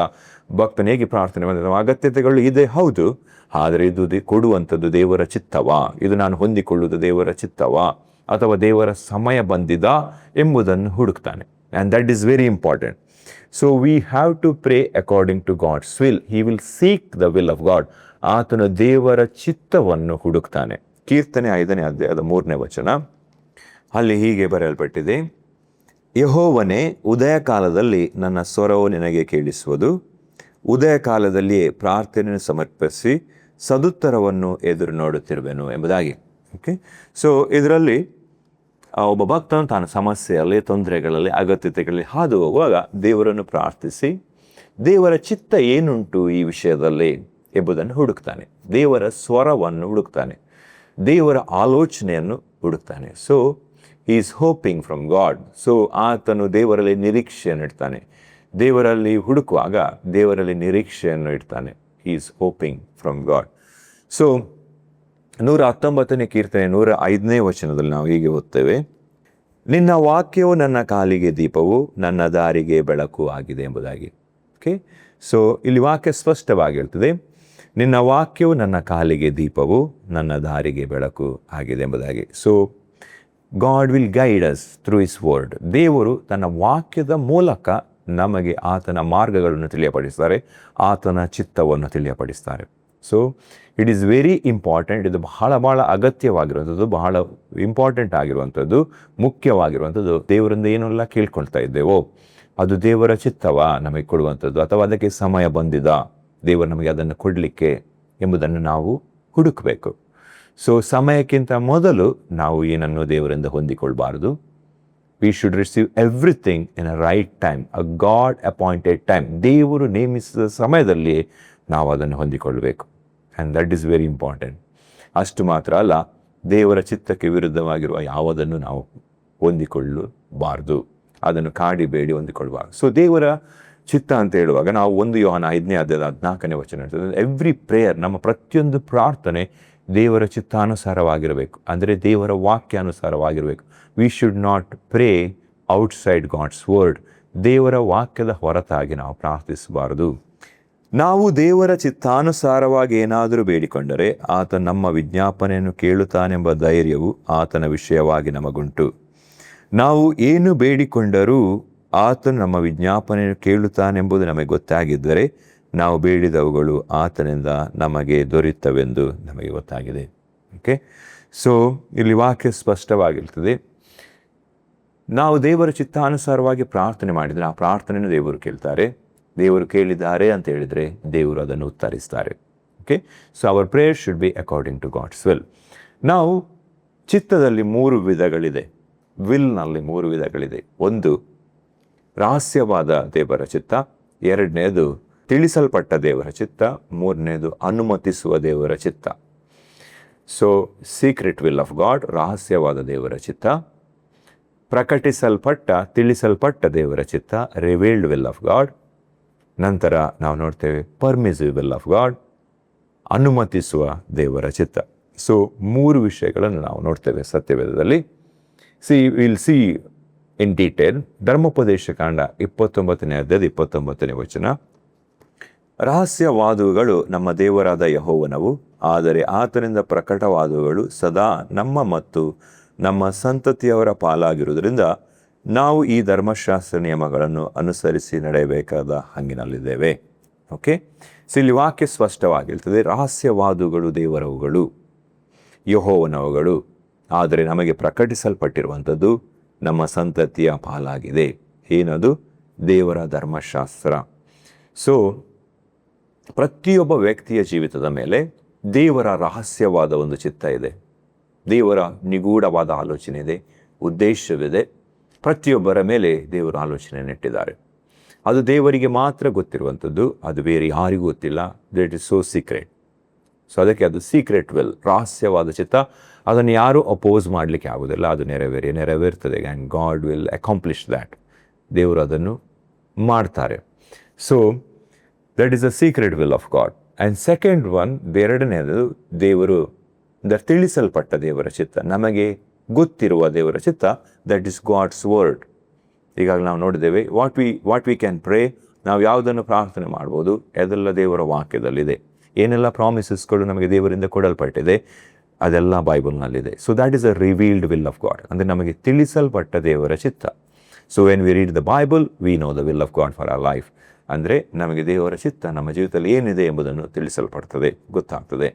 ಭಕ್ತನ ಹೇಗೆ ಪ್ರಾರ್ಥನೆ ಮಾಡಿದ, ಅಗತ್ಯತೆಗಳು ಇದೆ ಹೌದು, ಆದರೆ ಇದು ಕೊಡುವಂಥದ್ದು ದೇವರ ಚಿತ್ತವಾ, ಇದು ನಾನು ಹೊಂದಿಕೊಳ್ಳುವುದು ದೇವರ ಚಿತ್ತವಾ, ಅಥವಾ ದೇವರ ಸಮಯ ಬಂದಿದಾ ಎಂಬುದನ್ನು ಹುಡುಕ್ತಾನೆ. And that is very important. So we have to pray according to God's will. He will seek the will of God. ಆತನು ದೇವರ ಚಿತ್ತವನ್ನು ಹುಡುಕ್ತಾನೆ. ಕೀರ್ತನೆ 5ನೇ ಅಧ್ಯಾಯದ 3ನೇ ವಚನ, ಅಲ್ಲಿ ಹೀಗೆ ಬರೆಯಲ್ಪಟ್ಟಿದೆ, ಯೆಹೋವನೇ, ಉದಯ ಕಾಲದಲ್ಲಿ ನನ್ನ ಸ್ವರವು ನಿನಗೆ ಕೇಳಿಸುವುದು, ಉದಯ ಕಾಲದಲ್ಲಿಯೇ ಪ್ರಾರ್ಥನೆಯನ್ನು ಸಮರ್ಪಿಸಿ ಸದುತ್ತರವನ್ನು ಎದುರು ನೋಡುತ್ತಿರುವೆನು ಎಂಬುದಾಗಿ. ಓಕೆ, ಸೊ ಇದರಲ್ಲಿ ಒಬ್ಬ ಭಕ್ತನು ತಾನು ಸಮಸ್ಯೆಯಲ್ಲಿ, ತೊಂದರೆಗಳಲ್ಲಿ, ಅಗತ್ಯತೆಗಳಲ್ಲಿ ಹಾದು ಹೋಗುವಾಗ ದೇವರನ್ನು ಪ್ರಾರ್ಥಿಸಿ ದೇವರ ಚಿತ್ತ ಏನುಂಟು ಈ ವಿಷಯದಲ್ಲಿ ಎಂಬುದನ್ನು ಹುಡುಕ್ತಾನೆ. ದೇವರ ಸ್ವರವನ್ನು ಹುಡುಕ್ತಾನೆ, ದೇವರ ಆಲೋಚನೆಯನ್ನು ಹುಡುಕ್ತಾನೆ. So he is hoping from God. So ಆತನು ದೇವರಲ್ಲಿ ನಿರೀಕ್ಷೆಯನ್ನು ಇಡ್ತಾನೆ. ದೇವರಲ್ಲಿ ಹುಡುಕುವಾಗ ದೇವರಲ್ಲಿ ನಿರೀಕ್ಷೆಯನ್ನು ಇಡ್ತಾನೆ. He is hoping from God. So 119ನೇ ಕೀರ್ತನೆ 105ನೇ ವಚನದಲ್ಲಿ ನಾವು ಹೀಗೆ ಓದ್ತೇವೆ, ನಿನ್ನ ವಾಕ್ಯವು ನನ್ನ ಕಾಲಿಗೆ ದೀಪವು, ನನ್ನ ದಾರಿಗೆ ಬೆಳಕು ಆಗಿದೆ ಎಂಬುದಾಗಿ. ಓಕೆ, ಸೊ ಇಲ್ಲಿ ವಾಕ್ಯ ಸ್ಪಷ್ಟವಾಗಿರ್ತದೆ, ನಿನ್ನ ವಾಕ್ಯವು ನನ್ನ ಕಾಲಿಗೆ ದೀಪವು, ನನ್ನ ದಾರಿಗೆ ಬೆಳಕು ಆಗಿದೆ ಎಂಬುದಾಗಿ. So god will guide us through his word. ದೇವರು ತನ್ನ ವಾಕ್ಯದ ಮೂಲಕ ನಮಗೆ ಆತನ ಮಾರ್ಗಗಳನ್ನು ತಿಳಿಯಪಡಿಸ್ತಾರೆ, ಆತನ ಚಿತ್ತವನ್ನು ತಿಳಿಯಪಡಿಸ್ತಾರೆ. So it is very important. ಇದು ಬಹಳ ಅಗತ್ಯವಾಗಿರುವಂಥದ್ದು, ಬಹಳ ಇಂಪಾರ್ಟೆಂಟ್ ಆಗಿರುವಂಥದ್ದು, ಮುಖ್ಯವಾಗಿರುವಂಥದ್ದು. ದೇವರಿಂದ ಏನೆಲ್ಲ ಕೇಳ್ಕೊಳ್ತಾ ಇದ್ದೇವೋ ಅದು ದೇವರ ಚಿತ್ತವಾ ನಮಗೆ ಕೊಡುವಂಥದ್ದು, ಅಥವಾ ಅದಕ್ಕೆ ಸಮಯ ಬಂದಿದಾ ದೇವರು ನಮಗೆ ಅದನ್ನು ಕೊಡಲಿಕ್ಕೆ ಎಂಬುದನ್ನು ನಾವು ಹುಡುಕಬೇಕು. ಸೊ ಸಮಯಕ್ಕಿಂತ ಮೊದಲು ನಾವು ಏನನ್ನು ದೇವರಿಂದ ಹೊಂದಿಕೊಳ್ಬಾರ್ದು. We should receive everything in a right time, a God appointed time. ದೇವರು ನೇಮಿಸಿದ ಸಮಯದಲ್ಲಿ ನಾವು ಅದನ್ನು ಹೊಂದಿಕೊಳ್ಳಬೇಕು. And that is very important. ಅಷ್ಟು ಮಾತ್ರ ಅಲ್ಲ, ದೇವರ ಚಿತ್ತಕ್ಕೆ ವಿರುದ್ಧವಾಗಿರುವ ಯಾವುದನ್ನು ನಾವು ಹೊಂದಿಕೊಳ್ಳಬಾರ್ದು, ಅದನ್ನು ಕಾಡಿಬೇಡಿ ಹೊಂದಿಕೊಳ್ಳಬಾರ್ದು. ಸೊ ದೇವರ ಚಿತ್ತ ಅಂತ ಹೇಳುವಾಗ ನಾವು 1 ಯೋಹಾನ 5ನೇ ಅಧ್ಯಾಯದ 14ನೇ ವಚನ ಹೇಳ್ತದೆ, ಎವ್ರಿ ಪ್ರೇಯರ್, ನಮ್ಮ ಪ್ರತಿಯೊಂದು ಪ್ರಾರ್ಥನೆ ದೇವರ ಚಿತ್ತಾನುಸಾರವಾಗಿರಬೇಕು, ಅಂದರೆ ದೇವರ ವಾಕ್ಯಾನುಸಾರವಾಗಿರಬೇಕು. We should not pray outside God's word. ದೇವರ ವಾಕ್ಯದ ಹೊರತಾಗಿ ನಾವು ಪ್ರಾರ್ಥಿಸಬಾರದು. ನಾವು ದೇವರ ಚಿತ್ತಾನುಸಾರವಾಗಿ ಏನಾದರೂ ಬೇಡಿಕೊಂಡರೆ ಆತ ನಮ್ಮ ವಿಜ್ಞಾಪನೆಯನ್ನು ಕೇಳುತ್ತಾನೆಂಬ ಧೈರ್ಯವು ಆತನ ವಿಷಯವಾಗಿ ನಮಗುಂಟು. ನಾವು ಏನು ಬೇಡಿಕೊಂಡರೂ ಆತನು ನಮ್ಮ ವಿಜ್ಞಾಪನೆಯನ್ನು ಕೇಳುತ್ತಾನೆಂಬುದು ನಮಗೆ ಗೊತ್ತಾಗಿದ್ದರೆ ನಾವು ಬೇಡಿದವುಗಳು ಆತನಿಂದ ನಮಗೆ ದೊರೆಯುತ್ತವೆಂದು ನಮಗೆ ಗೊತ್ತಾಗಿದೆ. ಓಕೆ, ಸೊ ಇಲ್ಲಿ ವಾಕ್ಯ ಸ್ಪಷ್ಟವಾಗಿರ್ತದೆ. ನಾವು ದೇವರ ಚಿತ್ತಾನುಸಾರವಾಗಿ ಪ್ರಾರ್ಥನೆ ಮಾಡಿದರೆ ಆ ಪ್ರಾರ್ಥನೆಯನ್ನು ದೇವರು ಕೇಳ್ತಾರೆ. ದೇವರು ಕೇಳಿದ್ದಾರೆ ಅಂತ ಹೇಳಿದರೆ ದೇವರು ಅದನ್ನು ಉತ್ತರಿಸ್ತಾರೆ. Okay, so our prayer should be according to God's will. ನಾವು ಚಿತ್ತದಲ್ಲಿ 3 ವಿಧಗಳಿದೆ, ವಿಲ್ನಲ್ಲಿ 3 ವಿಧಗಳಿದೆ. ಒಂದು ರಹಸ್ಯವಾದ ದೇವರ ಚಿತ್ತ, ಎರಡನೇದು ತಿಳಿಸಲ್ಪಟ್ಟ ದೇವರ ಚಿತ್ತ, ಮೂರನೇದು ಅನುಮತಿಸುವ ದೇವರ ಚಿತ್ತ. So secret will of God, ರಹಸ್ಯವಾದ ದೇವರ ಚಿತ್ತ, ತಿಳಿಸಲ್ಪಟ್ಟ ದೇವರ ಚಿತ್ತ, ರಿವೀಲ್ಡ್ ವಿಲ್ ಆಫ್ ಗಾಡ್. ನಂತರ ನಾವು ನೋಡ್ತೇವೆ ಪರ್ಮಿಸಿವ್ ವಿಲ್ ಆಫ್ ಗಾಡ್, ಅನುಮತಿಸುವ ದೇವರ ಚಿತ್ತ. ಸೊ 3 ವಿಷಯಗಳನ್ನು ನಾವು ನೋಡ್ತೇವೆ ಸತ್ಯವೇದದಲ್ಲಿ. Will see in detail. ಧರ್ಮೋಪದೇಶ ಕಾಂಡ 29ನೇ ಅಧ್ಯಾಯ 29ನೇ ವಚನ. ರಹಸ್ಯವಾದವುಗಳು ನಮ್ಮ ದೇವರಾದ ಯೆಹೋವನವು, ಆದರೆ ಆತನಿಂದ ಪ್ರಕಟವಾದವುಗಳು ಸದಾ ನಮ್ಮ ಮತ್ತು ನಮ್ಮ ಸಂತತಿಯವರ ಪಾಲಾಗಿರುವುದರಿಂದ ನಾವು ಈ ಧರ್ಮಶಾಸ್ತ್ರ ನಿಯಮಗಳನ್ನು ಅನುಸರಿಸಿ ನಡೆಯಬೇಕಾದ ಹಂಗಿನಲ್ಲಿದ್ದೇವೆ. ಓಕೆ, ಸೊ ಇಲ್ಲಿ ವಾಕ್ಯ ಸ್ಪಷ್ಟವಾಗಿರ್ತದೆ. ರಹಸ್ಯವಾದವುಗಳು ದೇವರವುಗಳು, ಯೆಹೋವನವುಗಳು, ಆದರೆ ನಮಗೆ ಪ್ರಕಟಿಸಲ್ಪಟ್ಟಿರುವಂಥದ್ದು ನಮ್ಮ ಸಂತತಿಯ ಪಾಲಾಗಿದೆ. ಏನದು? ದೇವರ ಧರ್ಮಶಾಸ್ತ್ರ. ಸೊ ಪ್ರತಿಯೊಬ್ಬ ವ್ಯಕ್ತಿಯ ಜೀವಿತದ ಮೇಲೆ ದೇವರ ರಹಸ್ಯವಾದ ಒಂದು ಚಿತ್ತ ಇದೆ, ದೇವರ ನಿಗೂಢವಾದ ಆಲೋಚನೆ ಇದೆ, ಉದ್ದೇಶವಿದೆ. ಪ್ರತಿಯೊಬ್ಬರ ಮೇಲೆ ದೇವರ ಆಲೋಚನೆ ನೆಟ್ಟಿದ್ದಾರೆ. ಅದು ದೇವರಿಗೆ ಮಾತ್ರ ಗೊತ್ತಿರುವಂಥದ್ದು, ಅದು ಬೇರೆ ಯಾರಿಗೂ ಗೊತ್ತಿಲ್ಲ. That is so secret. So ಅದಕ್ಕೆ ಅದು ಸೀಕ್ರೆಟ್ ವಿಲ್, ರಹಸ್ಯವಾದ ಚಿತ್ತ. ಅದನ್ನು ಯಾರೂ ಅಪೋಸ್ ಮಾಡಲಿಕ್ಕೆ ಆಗೋದಿಲ್ಲ. ಅದು ನೆರವೇರ್ತದೆ. And God will accomplish that. ದೇವರು ಅದನ್ನು ಮಾಡ್ತಾರೆ. So that is a secret will of God. And second one, ಎರಡನೇದು ದೇವರು ತಿಳಿಸಲ್ಪಟ್ಟ ದೇವರ ಚಿತ್ತ, ನಮಗೆ ಗೊತ್ತಿರುವ ದೇವರ ಚಿತ್ತ. That is God's word. ಈಗಾಗಲೇ ನಾವು ನೋಡಿದ್ದೇವೆ ವಾಟ್ ವಿ ಕ್ಯಾನ್ ಪ್ರೇ. ನಾವು ಯಾವುದನ್ನು ಪ್ರಾರ್ಥನೆ ಮಾಡ್ಬೋದು, ಅದೆಲ್ಲ ದೇವರ ವಾಕ್ಯದಲ್ಲಿದೆ. ಏನೆಲ್ಲ ಪ್ರಾಮಿಸಸ್ಗಳು ನಮಗೆ ದೇವರಿಂದ ಕೊಡಲ್ಪಟ್ಟಿದೆ ಅದೆಲ್ಲ ಬೈಬಲ್ನಲ್ಲಿದೆ. So that is a revealed will of God, ಅಂದರೆ ನಮಗೆ ತಿಳಿಸಲ್ಪಟ್ಟ ದೇವರ ಚಿತ್ತ. So when we read the Bible we know the will of God for our life. ಅಂದರೆ ನಮಗೆ ದೇವರ ಚಿತ್ತ ನಮ್ಮ ಜೀವಿತದಲ್ಲಿ ಏನಿದೆ ಎಂಬುದನ್ನು ತಿಳಿಸಲ್ಪಡ್ತದೆ, ಗೊತ್ತಾಗ್ತದೆ.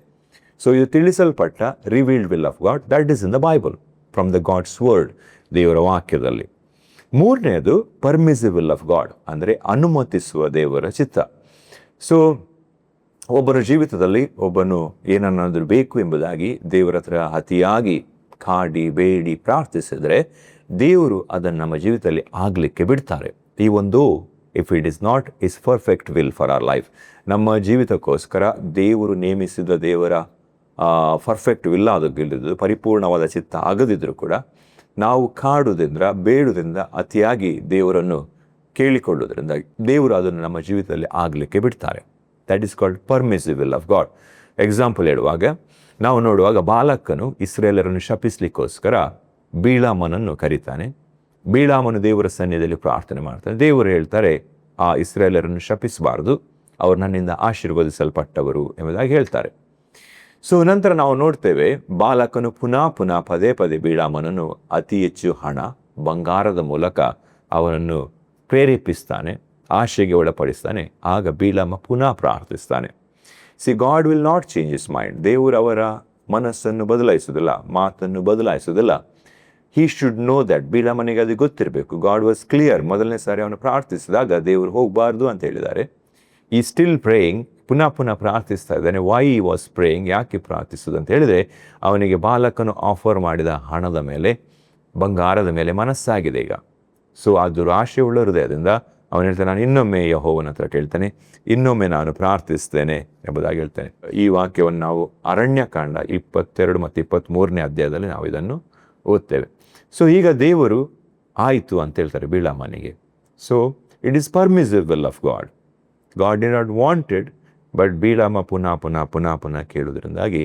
ಸೊ ಇದು ತಿಳಿಸಲ್ಪಟ್ಟ revealed will of God, that is in the Bible, from the God's word, ದೇವರ ವಾಕ್ಯದಲ್ಲಿ. ಮೂರನೇದು ಪರ್ಮಿಸಿವ್ ವಿಲ್ ಆಫ್ ಗಾಡ್, ಅಂದರೆ ಅನುಮತಿಸುವ ದೇವರ ಚಿತ್ತ. ಸೊ ಒಬ್ಬರ ಜೀವಿತದಲ್ಲಿ ಒಬ್ಬನು ಏನನ್ನಾದರೂ ಬೇಕು ಎಂಬುದಾಗಿ ದೇವರ ಹತ್ರ ಅತಿಯಾಗಿ ಕಾಡಿ ಬೇಡಿ ಪ್ರಾರ್ಥಿಸಿದರೆ ದೇವರು ಅದನ್ನು ನಮ್ಮ ಜೀವಿತದಲ್ಲಿ ಆಗಲಿಕ್ಕೆ ಬಿಡ್ತಾರೆ. ಈ ಒಂದು if it is not is perfect will for our life, ನಮ್ಮ ಜೀವಿತಕ್ಕೋಸ್ಕರ ದೇವರು ನೇಮಿಸಿದ ದೇವರ ಪರ್ಫೆಕ್ಟ್ ವಿಲ್ ಆದದ್ದು ಪರಿಪೂರ್ಣವಾದ ಚಿತ್ತ ಆಗದಿದ್ದರೂ ಕೂಡ ನಾವು ಕಾಡುವುದರಿಂದ ಬೇಡುವುದರಿಂದ ಅತಿಯಾಗಿ ದೇವರನ್ನು ಕೇಳಿಕೊಳ್ಳುವುದರಿಂದ ದೇವರು ಅದನ್ನು ನಮ್ಮ ಜೀವಿತದಲ್ಲಿ ಆಗಲಿಕ್ಕೆ ಬಿಡ್ತಾರೆ. That is called permissive will of God. Example ಹೇಳುವಾಗ ನಾವು ನೋಡುವಾಗ ಬಾಲಕನು ಇಸ್ರೇಲರನ್ನು ಶಪಿಸಲಿಕ್ಕೋಸ್ಕರ ಬೀಳಾಮನನ್ನು ಕರೀತಾನೆ. ಬೀಳಾಮನು ದೇವರ ಸನ್ನಿಧಿಯಲ್ಲಿ ಪ್ರಾರ್ಥನೆ ಮಾಡ್ತಾನೆ. ದೇವರು ಹೇಳ್ತಾರೆ, ಆ ಇಸ್ರೇಲರನ್ನು ಶಪಿಸಬಾರ್ದು, ಅವರು ನನ್ನಿಂದ ಆಶೀರ್ವದಿಸಲ್ಪಟ್ಟವರು ಎಂಬುದಾಗಿ ಹೇಳ್ತಾರೆ. ಸೊ ನಂತರ ನಾವು ನೋಡ್ತೇವೆ, ಬಾಲಕನು ಪುನಃ ಪದೇ ಬೀಳಾಮನನ್ನು ಅತಿ ಹೆಚ್ಚು ಹಣ, ಬಂಗಾರದ ಮೂಲಕ ಅವನನ್ನು ಪ್ರೇರೇಪಿಸ್ತಾನೆ, ಆಶೆಗೆ ಒಳಪಡಿಸ್ತಾನೆ. ಆಗ ಬೀಳಾಮ ಪುನಃ ಪ್ರಾರ್ಥಿಸ್ತಾನೆ. God will not change his mind. ದೇವರು ಅವರ ಮನಸ್ಸನ್ನು ಬದಲಾಯಿಸೋದಿಲ್ಲ, ಮಾತನ್ನು ಬದಲಾಯಿಸೋದಿಲ್ಲ. He should know that. ಬೀಳಾಮನಿಗೆ ಅದು ಗೊತ್ತಿರಬೇಕು. God was clear. ಮೊದಲನೇ ಸಾರಿ ಅವನು ಪ್ರಾರ್ಥಿಸಿದಾಗ ದೇವರು ಹೋಗಬಾರ್ದು ಅಂತ ಹೇಳಿದ್ದಾರೆ. ಈ ಸ್ಟಿಲ್ ಪ್ರೇಯಿಂಗ್, ಪುನಃ ಪ್ರಾರ್ಥಿಸ್ತಾ ಇದ್ದಾನೆ. ವೈ ಈ ವಾಸ್ ಪ್ರೇಯಿಂಗ್, ಯಾಕೆ ಪ್ರಾರ್ಥಿಸೋದು ಅಂತ ಹೇಳಿದರೆ, ಅವನಿಗೆ ಬಾಲಕನು ಆಫರ್ ಮಾಡಿದ ಹಣದ ಮೇಲೆ, ಬಂಗಾರದ ಮೇಲೆ ಮನಸ್ಸಾಗಿದೆ ಈಗ. ಸೊ ಆ ದುರಾಶೆ ಉಳ್ಳ ಹೃದಯದಿಂದ ಅವನು ಹೇಳ್ತಾನೆ, ನಾನು ಇನ್ನೊಮ್ಮೆ ಯೆಹೋವನ ಹತ್ರ ಕೇಳ್ತಾನೆ, ಇನ್ನೊಮ್ಮೆ ನಾನು ಪ್ರಾರ್ಥಿಸ್ತೇನೆ ಎಂಬುದಾಗಿ ಹೇಳ್ತಾನೆ. ಈ ವಾಕ್ಯವನ್ನು ನಾವು ಅರಣ್ಯಕಾಂಡ 22 ಮತ್ತು 23ನೇ ಅಧ್ಯಾಯದಲ್ಲಿ ನಾವು ಇದನ್ನು ಓದ್ತೇವೆ. ಸೊ ಈಗ ದೇವರು ಆಯಿತು ಅಂತ ಹೇಳ್ತಾರೆ ಬೀಳಾಮನಿಗೆ. So it is permissive will of God. God did not wanted, but ಬೀಳಾಮ ಪುನಃ ಕೇಳುವುದರಿಂದಾಗಿ,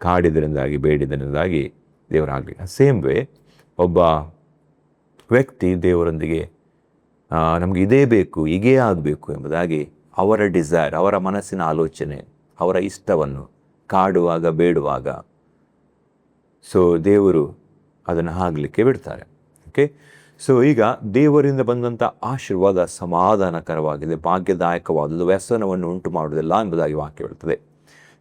ಕಾಡಿದ್ರಿಂದಾಗಿ, ಬೇಡಿದ್ರಿಂದಾಗಿ ದೇವರಾಗಲಿ. ಸೇಮ್ ವೇ ಒಬ್ಬ ವ್ಯಕ್ತಿ ದೇವರೊಂದಿಗೆ ನಮಗೆ ಇದೇ ಬೇಕು, ಹೀಗೇ ಆಗಬೇಕು ಎಂಬುದಾಗಿ ಅವರ ಡಿಸೈರ್, ಅವರ ಮನಸ್ಸಿನ ಆಲೋಚನೆ, ಅವರ ಇಷ್ಟವನ್ನು ಕಾಡುವಾಗ, ಬೇಡುವಾಗ, ಸೊ ದೇವರು ಅದನ್ನು ಆಗಲಿಕ್ಕೆ ಬಿಡ್ತಾರೆ. ಓಕೆ, ಸೊ ಈಗ ದೇವರಿಂದ ಬಂದಂಥ ಆಶೀರ್ವಾದ ಸಮಾಧಾನಕರವಾಗಿದೆ, ಭಾಗ್ಯದಾಯಕವಾದದ್ದು, ವ್ಯಸನವನ್ನು ಉಂಟು ಮಾಡುವುದಿಲ್ಲ ಎಂಬುದಾಗಿ ವಾಕ್ಯ ಹೇಳ್ತದೆ.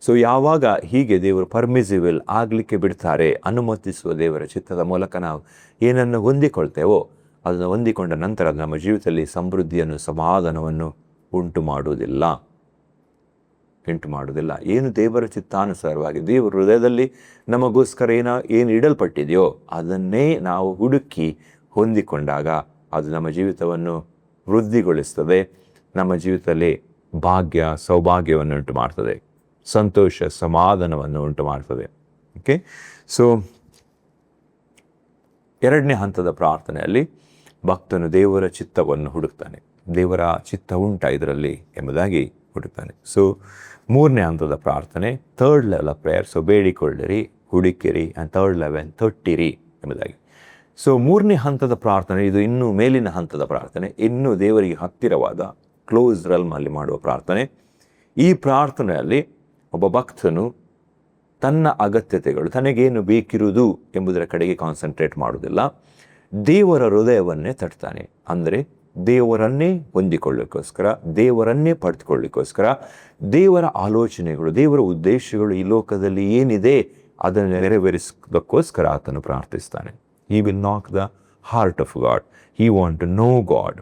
ಸೊ ಯಾವಾಗ ಹೀಗೆ ದೇವರು ಪರ್ಮಿಸಿಬಲ್ ಆಗಲಿಕ್ಕೆ ಬಿಡ್ತಾರೆ, ಅನುಮತಿಸುವ ದೇವರ ಚಿತ್ತದ ಮೂಲಕ ನಾವು ಏನನ್ನು ಹೊಂದಿಕೊಳ್ತೇವೋ ಅದನ್ನು ಹೊಂದಿಕೊಂಡ ನಂತರ ನಮ್ಮ ಜೀವಿತದಲ್ಲಿ ಸಮೃದ್ಧಿಯನ್ನು, ಸಮಾಧಾನವನ್ನು ಉಂಟು ಮಾಡುವುದಿಲ್ಲ. ಏನು ದೇವರ ಚಿತ್ತಾನುಸಾರವಾಗಿ ದೇವರ ಹೃದಯದಲ್ಲಿ ನಮಗೋಸ್ಕರ ಏನು ಇಡಲ್ಪಟ್ಟಿದೆಯೋ ಅದನ್ನೇ ನಾವು ಹುಡುಕಿ ಹೊಂದಿಕೊಂಡಾಗ ಅದು ನಮ್ಮ ಜೀವಿತವನ್ನು ವೃದ್ಧಿಗೊಳಿಸ್ತದೆ, ನಮ್ಮ ಜೀವಿತದಲ್ಲಿ ಭಾಗ್ಯ ಸೌಭಾಗ್ಯವನ್ನು ಉಂಟು ಮಾಡ್ತದೆ, ಸಂತೋಷ ಸಮಾಧಾನವನ್ನು ಉಂಟು ಮಾಡ್ತದೆ. ಓಕೆ, ಸೊ ಎರಡನೇ ಹಂತದ ಪ್ರಾರ್ಥನೆಯಲ್ಲಿ ಭಕ್ತನು ದೇವರ ಚಿತ್ತವನ್ನು ಹುಡುಕ್ತಾನೆ. ದೇವರ ಚಿತ್ತ ಉಂಟ ಇದರಲ್ಲಿ ಎಂಬುದಾಗಿ ಹುಡುಕ್ತಾನೆ. ಸೊ ಮೂರನೇ ಹಂತದ ಪ್ರಾರ್ಥನೆ, third level of prayer. So ಬೇಡಿಕೊಳ್ಳಿರಿ, ಹುಡುಕಿರಿ, ಆ್ಯಂಡ್ ಥರ್ಡ್ ಲೆವೆಲ್ ತಟ್ಟಿರಿ ಎಂಬುದಾಗಿ. ಸೊ ಮೂರನೇ ಹಂತದ ಪ್ರಾರ್ಥನೆ, ಇದು ಇನ್ನೂ ಮೇಲಿನ ಹಂತದ ಪ್ರಾರ್ಥನೆ, ಇನ್ನೂ ದೇವರಿಗೆ ಹತ್ತಿರವಾದ ಕ್ಲೋಸ್ ರಲ್ಮಲ್ಲಿ ಮಾಡುವ ಪ್ರಾರ್ಥನೆ. ಈ ಪ್ರಾರ್ಥನೆಯಲ್ಲಿ ಒಬ್ಬ ಭಕ್ತನು ತನ್ನ ಅಗತ್ಯತೆಗಳು, ತನಗೇನು ಬೇಕಿರುವುದು ಎಂಬುದರ ಕಡೆಗೆ ಕಾನ್ಸಂಟ್ರೇಟ್ ಮಾಡುವುದಿಲ್ಲ, ದೇವರ ಹೃದಯವನ್ನೇ ತಟ್ತಾನೆ. ಅಂದರೆ ದೇವರನ್ನೇ ಹೊಂದಿಕೊಳ್ಳಿಕ್ಕೋಸ್ಕರ, ದೇವರನ್ನೇ ಪಡೆದುಕೊಳ್ಳಿಕ್ಕೋಸ್ಕರ, ದೇವರ ಆಲೋಚನೆಗಳು, ದೇವರ ಉದ್ದೇಶಗಳು ಈ ಲೋಕದಲ್ಲಿ ಏನಿದೆ ಅದನ್ನು ನೆರವೇರಿಸೋದಕ್ಕೋಸ್ಕರ ಆತನು ಪ್ರಾರ್ಥಿಸ್ತಾನೆ. He will knock the heart of God. He want to know God.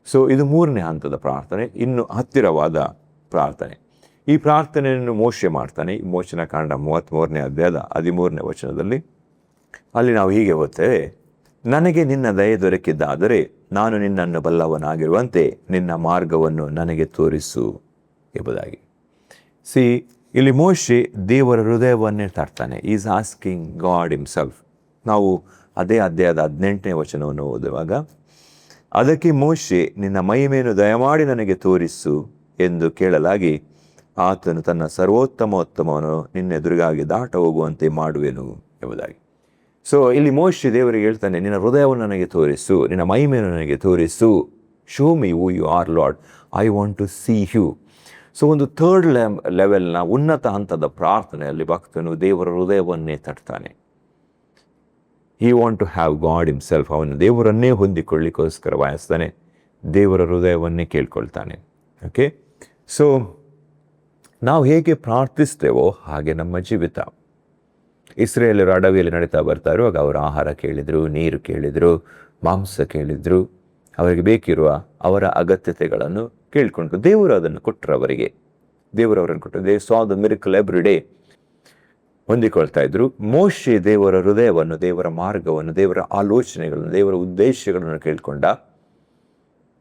So ಇದು ಮೂರನೇ ಹಂತದ ಪ್ರಾರ್ಥನೆ, ಇನ್ನು ಹತ್ತಿರವಾದ ಪ್ರಾರ್ಥನೆ. ಈ ಪ್ರಾರ್ಥನೆಯನ್ನು ಮೋಶೆ ಮಾಡ್ತಾನೆ. ಮೋಶನ ಕಾಂಡ 33ನೇ ಅಧ್ಯಾಯದ 13ನೇ ವಚನದಲ್ಲಿ ಅಲ್ಲಿ ನಾವು ಹೀಗೆ ಓದ್ತೇವೆ, ನನಗೆ ನಿನ್ನ ದಯೆ ದೊರಕಿದ್ದಾದರೆ ನಾನು ನಿನ್ನನ್ನು ಬಲ್ಲವನಾಗಿರುವಂತೆ ನಿನ್ನ ಮಾರ್ಗವನ್ನು ನನಗೆ ತೋರಿಸು ಎಂಬುದಾಗಿ. ಇಲ್ಲಿ ಮೋಶೆ ದೇವರ ಹೃದಯವನ್ನೇ ತರ್ತಾನೆ. Is asking God himself. ನಾವು ಅದೇ ಅಧ್ಯಾಯದ 18ನೇ ವಚನವನ್ನು ಓದುವಾಗ, ಅದಕ್ಕೆ ಮೋಶೆ ನಿನ್ನ ಮಹಿಮೆಯನ್ನು ದಯಮಾಡಿ ನನಗೆ ತೋರಿಸು ಎಂದು ಕೇಳಲಾಗಿ, ಆತನು ತನ್ನ ಸರ್ವೋತ್ತಮೋತ್ತಮವನ್ನು ನಿನ್ನೆದುರಿಗಾಗಿ ದಾಟ ಹೋಗುವಂತೆ ಮಾಡುವೆನು ಎಂಬುದಾಗಿ. ಸೊ ಇಲ್ಲಿ ಮೋಶೆ ದೇವರಿಗೆ ಹೇಳ್ತಾನೆ, ನಿನ್ನ ಹೃದಯವನ್ನು ನನಗೆ ತೋರಿಸು, ನಿನ್ನ ಮಹಿಮೆಯನ್ನು ನನಗೆ ತೋರಿಸು. Show me who you are Lord, I want to see you. So ಒಂದು ಥರ್ಡ್ ಲೆವೆಲ್ನ ಉನ್ನತ ಹಂತದ ಪ್ರಾರ್ಥನೆಯಲ್ಲಿ ಭಕ್ತನು ದೇವರ ಹೃದಯವನ್ನೇ ತಟ್ತಾನೆ. He want to have God himself. ಅವನು ದೇವರನ್ನೇ ಹೊಂದಿಕೊಳ್ಳಿಕ್ಕೋಸ್ಕರ ಬಯಸ್ತಾನೆ, ದೇವರ ಹೃದಯವನ್ನೇ ಕೇಳ್ಕೊಳ್ತಾನೆ. ಓಕೆ, ಸೊ ನಾವು ಹೇಗೆ ಪ್ರಾರ್ಥಿಸ್ತೇವೋ ಹಾಗೆ ನಮ್ಮ ಜೀವಿತ. ಇಸ್ರೇಲರು ಅಡವಿಯಲ್ಲಿ ನಡೀತಾ ಬರ್ತಾ ಇರುವಾಗ ಅವರು ಆಹಾರ ಕೇಳಿದರು, ನೀರು ಕೇಳಿದರು, ಮಾಂಸ ಕೇಳಿದರು, ಅವರಿಗೆ ಬೇಕಿರುವ ಅವರ ಅಗತ್ಯತೆಗಳನ್ನು ಕೇಳಿಕೊಂಡು ದೇವರು ಅದನ್ನು ಕೊಟ್ಟರು ಅವರಿಗೆ. ದೇವರು ಅವರನ್ನು ಕೊಟ್ಟರು. They saw the miracle every day. ಹೊಂದಿಕೊಳ್ತಾ ಇದ್ರು. ಮೋಶೆ ದೇವರ ಹೃದಯವನ್ನು, ದೇವರ ಮಾರ್ಗವನ್ನು, ದೇವರ ಆಲೋಚನೆಗಳನ್ನು, ದೇವರ ಉದ್ದೇಶಗಳನ್ನು ಕೇಳಿಕೊಂಡ.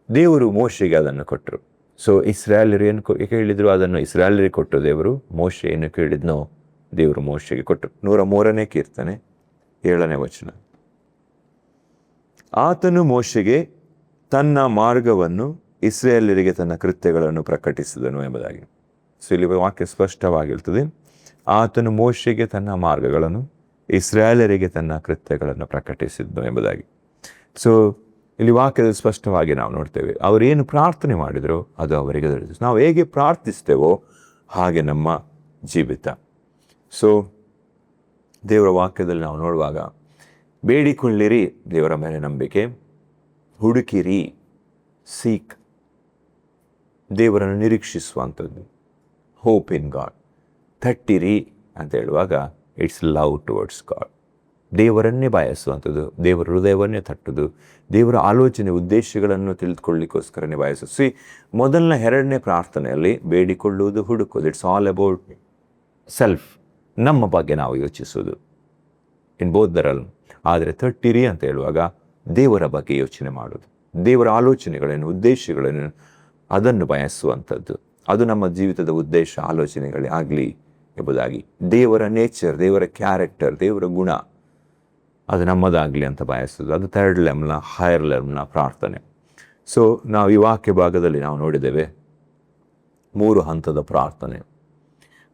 ದೇವರು ಮೋಶೆಗೆ ಅದನ್ನು ಕೊಟ್ಟರು. ಸೊ ಇಸ್ರಾಯೇಲರು ಏನು ಕೇಳಿದ್ರು ಅದನ್ನು ಇಸ್ರಾಯೇಲರಿಗೆ ಕೊಟ್ಟರು ದೇವರು. ಮೋಶೆ ಏನು ಕೇಳಿದ್ನೋ ದೇವರು ಮೋಶೆಗೆ ಕೊಟ್ಟರು. 103ನೇ ಕೀರ್ತನೆ 7ನೇ ವಚನ, ಆತನು ಮೋಶೆಗೆ ತನ್ನ ಮಾರ್ಗವನ್ನು, ಇಸ್ರಾಯೇಲರಿಗೆ ತನ್ನ ಕೃತ್ಯಗಳನ್ನು ಪ್ರಕಟಿಸಿದನು ಎಂಬುದಾಗಿ. ಸೊ ಇಲ್ಲಿ ವಾಕ್ಯ ಸ್ಪಷ್ಟವಾಗಿರ್ತದೆ, ಆತನು ಮೋಶೆಗೆ ತನ್ನ ಮಾರ್ಗಗಳನ್ನು, ಇಸ್ರಾಯೇಲರಿಗೆ ತನ್ನ ಕೃತ್ಯಗಳನ್ನು ಪ್ರಕಟಿಸಿದ್ದನು ಎಂಬುದಾಗಿ. ಸೊ ಇಲ್ಲಿ ವಾಕ್ಯದಲ್ಲಿ ಸ್ಪಷ್ಟವಾಗಿ ನಾವು ನೋಡ್ತೇವೆ, ಅವರೇನು ಪ್ರಾರ್ಥನೆ ಮಾಡಿದ್ರು ಅದು ಅವರಿಗೆ ದೊರೆತು. ನಾವು ಹೇಗೆ ಪ್ರಾರ್ಥಿಸ್ತೇವೋ ಹಾಗೆ ನಮ್ಮ ಜೀವಿತ. ಸೊ ದೇವರ ವಾಕ್ಯದಲ್ಲಿ ನಾವು ನೋಡುವಾಗ, ಬೇಡಿಕೊಳ್ಳಿರಿ, ದೇವರ ಮೇಲೆ ನಂಬಿಕೆ, ಹುಡುಕಿರಿ, ಸೀಕ್, ದೇವರನ್ನು ನಿರೀಕ್ಷಿಸುವಂಥದ್ದು, ಹೋಪ್ ಇನ್ ಗಾಡ್, ತಟ್ಟಿರಿ ಅಂತ ಹೇಳುವಾಗ ಇಟ್ಸ್ ಲವ್ ಟುವರ್ಡ್ಸ್ ಗಾಡ್. ದೇವರನ್ನೇ ಬಯಸುವಂಥದ್ದು, ದೇವರ ಹೃದಯವನ್ನೇ ತಟ್ಟುದು, ದೇವರ ಆಲೋಚನೆ ಉದ್ದೇಶಗಳನ್ನು ತಿಳಿದುಕೊಳ್ಳಿಕ್ಕೋಸ್ಕರನೇ ಬಯಸು. ಮೊದಲನೇ 2ನೇ ಪ್ರಾರ್ಥನೆಯಲ್ಲಿ ಬೇಡಿಕೊಳ್ಳುವುದು, ಹುಡುಕೋದು, ಇಟ್ಸ್ ಆಲ್ ಅಬೌಟ್ ಸೆಲ್ಫ್, ನಮ್ಮ ಬಗ್ಗೆ ನಾವು ಯೋಚಿಸೋದು ಇನ್ ಬೋತ್ ದ ರೆಲ್ಮ್. ಆದರೆ ತಟ್ಟಿರಿ ಅಂತ ಹೇಳುವಾಗ ದೇವರ ಬಗ್ಗೆ ಯೋಚನೆ ಮಾಡೋದು, ದೇವರ ಆಲೋಚನೆಗಳನ್ನು, ಉದ್ದೇಶಗಳನ್ನು ಅದನ್ನು ಬಯಸುವಂಥದ್ದು. ಅದು ನಮ್ಮ ಜೀವಿತದ ಉದ್ದೇಶ, ಆಲೋಚನೆಗಳೇ ಆಗಲಿ ಎಂಬುದಾಗಿ. ದೇವರ ನೇಚರ್, ದೇವರ ಕ್ಯಾರೆಕ್ಟರ್, ದೇವರ ಗುಣ ಅದು ನಮ್ಮದಾಗಲಿ ಅಂತ ಬಯಸೋದು. ಅದು ಥರ್ಡ್ ಲೆವೆಲ್ನ, ಹೈಯರ್ ಲೆವೆಲ್ನ ಪ್ರಾರ್ಥನೆ. ಸೊ ನಾವು ಈ ವಾಕ್ಯ ಭಾಗದಲ್ಲಿ ನಾವು ನೋಡಿದ್ದೇವೆ 3 ಹಂತದ ಪ್ರಾರ್ಥನೆ.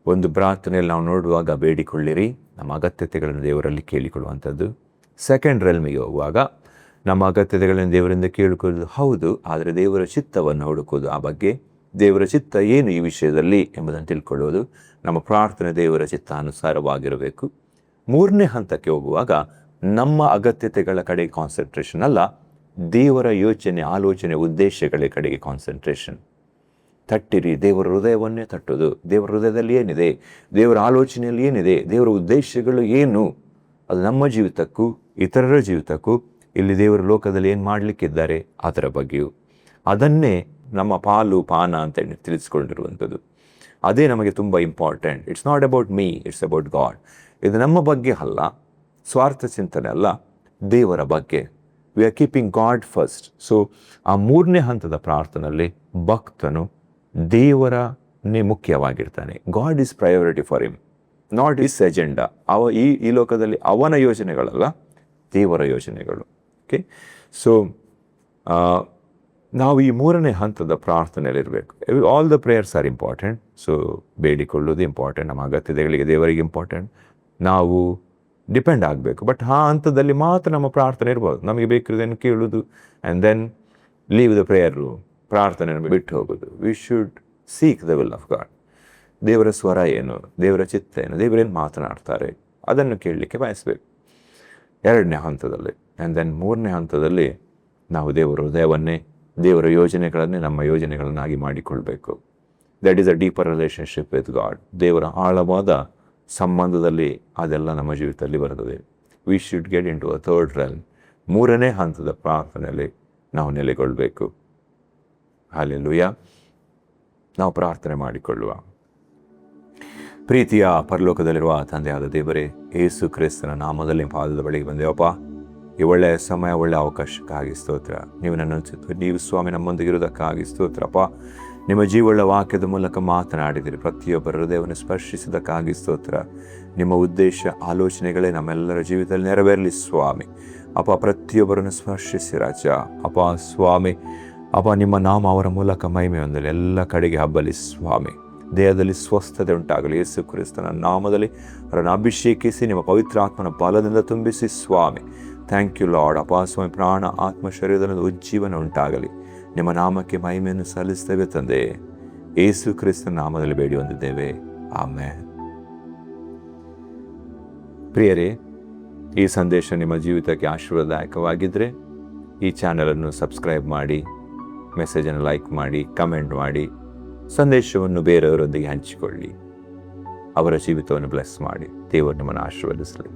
ಒಂದು ಪ್ರಾರ್ಥನೆಯಲ್ಲಿ ನಾವು ನೋಡುವಾಗ ಬೇಡಿಕೊಳ್ಳಿರಿ, ನಮ್ಮ ಅಗತ್ಯತೆಗಳನ್ನು ದೇವರಲ್ಲಿ ಕೇಳಿಕೊಳ್ಳುವಂಥದ್ದು. ಸೆಕೆಂಡ್ ರೆಲ್ಮಿಗೆ ಹೋಗುವಾಗ ನಮ್ಮ ಅಗತ್ಯತೆಗಳನ್ನು ದೇವರಿಂದ ಕೇಳಿಕೊಳ್ಳೋದು ಹೌದು, ಆದರೆ ದೇವರ ಚಿತ್ತವನ್ನು ಹುಡುಕೋದು, ಆ ಬಗ್ಗೆ ದೇವರ ಚಿತ್ತ ಏನು ಈ ವಿಷಯದಲ್ಲಿ ಎಂಬುದನ್ನು ತಿಳ್ಕೊಳ್ಳೋದು. ನಮ್ಮ ಪ್ರಾರ್ಥನೆ ದೇವರ ಚಿತ್ತಾನುಸಾರವಾಗಿರಬೇಕು. 3ನೇ ಹಂತಕ್ಕೆ ಹೋಗುವಾಗ ನಮ್ಮ ಅಗತ್ಯತೆಗಳ ಕಡೆಗೆ ಕಾನ್ಸಂಟ್ರೇಷನ್ ಅಲ್ಲ, ದೇವರ ಯೋಚನೆ, ಆಲೋಚನೆ, ಉದ್ದೇಶಗಳ ಕಡೆಗೆ ಕಾನ್ಸಂಟ್ರೇಷನ್. ತಟ್ಟಿರಿ, ದೇವರ ಹೃದಯವನ್ನೇ ತಟ್ಟೋದು. ದೇವರ ಹೃದಯದಲ್ಲಿ ಏನಿದೆ, ದೇವರ ಆಲೋಚನೆಯಲ್ಲಿ ಏನಿದೆ, ದೇವರ ಉದ್ದೇಶಗಳು ಏನು, ಅದು ನಮ್ಮ ಜೀವಿತಕ್ಕೂ ಇತರರ ಜೀವಿತಕ್ಕೂ, ಇಲ್ಲಿ ದೇವರ ಲೋಕದಲ್ಲಿ ಏನು ಮಾಡಲಿಕ್ಕಿದ್ದಾರೆ ಅದರ ಬಗ್ಗೆಯೂ, ಅದನ್ನೇ ನಮ್ಮ ಪಾಲು ಪಾನ ಅಂತ ತಿಳಿಸ್ಕೊಂಡಿರುವಂಥದ್ದು. ಅದೇ ನಮಗೆ ತುಂಬ important. It's not about me, it's about God. ಇದು ನಮ್ಮ ಬಗ್ಗೆ ಅಲ್ಲ, ಸ್ವಾರ್ಥ ಚಿಂತನೆ ಅಲ್ಲ, ದೇವರ ಬಗ್ಗೆ. We are keeping God first. So ಆ 3ನೇ ಹಂತದ ಪ್ರಾರ್ಥನೆಯಲ್ಲಿ ಭಕ್ತನು ದೇವರನ್ನೇ ಮುಖ್ಯವಾಗಿರ್ತಾನೆ. God is priority for him, not his agenda. ಈ ಲೋಕದಲ್ಲಿ ಅವನ ಯೋಜನೆಗಳಲ್ಲ, ದೇವರ ಯೋಜನೆಗಳು. ಓಕೆ, ಸೊ ನಾವು ಈ 3ನೇ ಹಂತದ ಪ್ರಾರ್ಥನೆಯಲ್ಲಿರಬೇಕು. All the prayers are important. So ಬೇಡಿಕೊಳ್ಳೋದು ಇಂಪಾರ್ಟೆಂಟ್, ನಮ್ಮ ಅಗತ್ಯತೆಗಳಿಗೆ ದೇವರಿಗೆ ಇಂಪಾರ್ಟೆಂಟ್, ನಾವು ಡಿಪೆಂಡ್ ಆಗಬೇಕು. ಬಟ್ ಆ ಹಂತದಲ್ಲಿ ಮಾತ್ರ ನಮ್ಮ ಪ್ರಾರ್ಥನೆ ಇರ್ಬೋದು. ನಮಗೆ ಬೇಕಿರೋದನ್ನು ಕೇಳೋದು and then leave the prayer, ಪ್ರಾರ್ಥನೆಯನ್ನು ಬಿಟ್ಟು ಹೋಗೋದು. We should seek the will of God. ದೇವರ ಸ್ವರ ಏನು, ದೇವರ ಚಿತ್ತ ಏನು, ದೇವರೇನು ಮಾತನಾಡ್ತಾರೆ, ಅದನ್ನು ಕೇಳಲಿಕ್ಕೆ ಬಯಸಬೇಕು 2ನೇ ಹಂತದಲ್ಲಿ. ಆ್ಯಂಡ್ ದೆನ್ 3ನೇ ಹಂತದಲ್ಲಿ ನಾವು ದೇವರ ಹೃದಯವನ್ನೇ, ದೇವರ ಯೋಜನೆಗಳನ್ನೇ ನಮ್ಮ ಯೋಜನೆಗಳನ್ನಾಗಿ ಮಾಡಿಕೊಳ್ಬೇಕು. That is a deeper relationship with God. ದೇವರ ಆಳವಾದ ಸಂಬಂಧದಲ್ಲಿ ಅದೆಲ್ಲ ನಮ್ಮ ಜೀವಿತದಲ್ಲಿ ಬರ್ತದೆ. We should get into a 3rd realm. 3ನೇ ಹಂತದ ಪ್ರಾರ್ಥನೆಯಲ್ಲಿ ನಾವು ನೆಲೆಗೊಳ್ಳಬೇಕು. ಹಲ್ಲೆಲೂಯಾ. ನಾವು ಪ್ರಾರ್ಥನೆ ಮಾಡಿಕೊಳ್ಳುವ. ಪ್ರೀತಿಯ ಪರಲೋಕದಲ್ಲಿರುವ ತಂದೆಯಾದ ದೇವರೇ, ಯೇಸು ಕ್ರಿಸ್ತನ ನಾಮದಲ್ಲಿ ಪಾದದ ಬಳಿಗೆ ಬಂದೇವಪ್ಪ. ಈ ಒಳ್ಳೆಯ ಸಮಯ, ಒಳ್ಳೆಯ ಅವಕಾಶಕ್ಕಾಗಿ ಸ್ತೋತ್ರ. ನೀವು ಸ್ವಾಮಿ ನಮ್ಮೊಂದಿಗಿರೋದಕ್ಕಾಗಿ ಸ್ತೋತ್ರಪ್ಪ. ನಿಮ್ಮ ಜೀವಳ ವಾಕ್ಯದ ಮೂಲಕ ಮಾತನಾಡಿದಿರಿ, ಪ್ರತಿಯೊಬ್ಬರ ಹೃದಯವನ್ನು ಸ್ಪರ್ಶಿಸಿದ್ದಕ್ಕಾಗಿ ಸ್ತೋತ್ರ. ನಿಮ್ಮ ಉದ್ದೇಶ, ಆಲೋಚನೆಗಳೇ ನಮ್ಮೆಲ್ಲರ ಜೀವಿತದಲ್ಲಿ ನೆರವೇರಲಿ ಸ್ವಾಮಿ. ಅಪ್ಪ, ಪ್ರತಿಯೊಬ್ಬರನ್ನು ಸ್ಪರ್ಶಿಸಿ ರಾಜ. ಅಪ್ಪ ಸ್ವಾಮಿ, ಅಪ್ಪ ನಿಮ್ಮ ನಾಮ ಅವರ ಮೂಲಕ ಮಹಿಮೆ ಹೊಂದಲಿ, ಎಲ್ಲ ಕಡೆಗೆ ಹಬ್ಬಲಿ ಸ್ವಾಮಿ. ದೇಹದಲ್ಲಿ ಸ್ವಸ್ಥತೆ ಉಂಟಾಗಲಿ ಯೇಸು ಕ್ರಿಸ್ತನ ನಾಮದಲ್ಲಿ ಅವರನ್ನು ಅಭಿಷೇಕಿಸಿ ನಿಮ್ಮ ಪವಿತ್ರಾತ್ಮನ ಬಲದಿಂದ ತುಂಬಿಸಿ ಸ್ವಾಮಿ. Thank you lord. ಅಪ್ಪ ಸ್ವಾಮಿ, ಪ್ರಾಣ ಆತ್ಮ ಶರೀರದಲ್ಲಿ ಉಜ್ಜೀವನ ಉಂಟಾಗಲಿ. ನಿಮ್ಮ ನಾಮಕ್ಕೆ ಮಹಿಮೆಯನ್ನು ಸಲ್ಲಿಸ್ತೇವೆ ತಂದೆ. ಯೇಸು ಕ್ರಿಸ್ತನ ನಾಮದಲ್ಲಿ ಬೇಡಿ ಹೊಂದಿದ್ದೇವೆ, ಆಮೆನ್. ಪ್ರಿಯರೇ, ಈ ಸಂದೇಶ ನಿಮ್ಮ ಜೀವಿತಕ್ಕೆ ಆಶೀರ್ವಾದದಾಯಕವಾಗಿದ್ದರೆ ಈ ಚಾನಲನ್ನು ಸಬ್ಸ್ಕ್ರೈಬ್ ಮಾಡಿ, ಮೆಸೇಜನ್ನು ಲೈಕ್ ಮಾಡಿ, ಕಮೆಂಟ್ ಮಾಡಿ, ಸಂದೇಶವನ್ನು ಬೇರೆಯವರೊಂದಿಗೆ ಹಂಚಿಕೊಳ್ಳಿ. ಅವರ ಜೀವಿತವನ್ನು ಬ್ಲೆಸ್ ಮಾಡಿ. ದೇವರು ನಿಮ್ಮನ್ನು ಆಶೀರ್ವದಿಸಲಿ.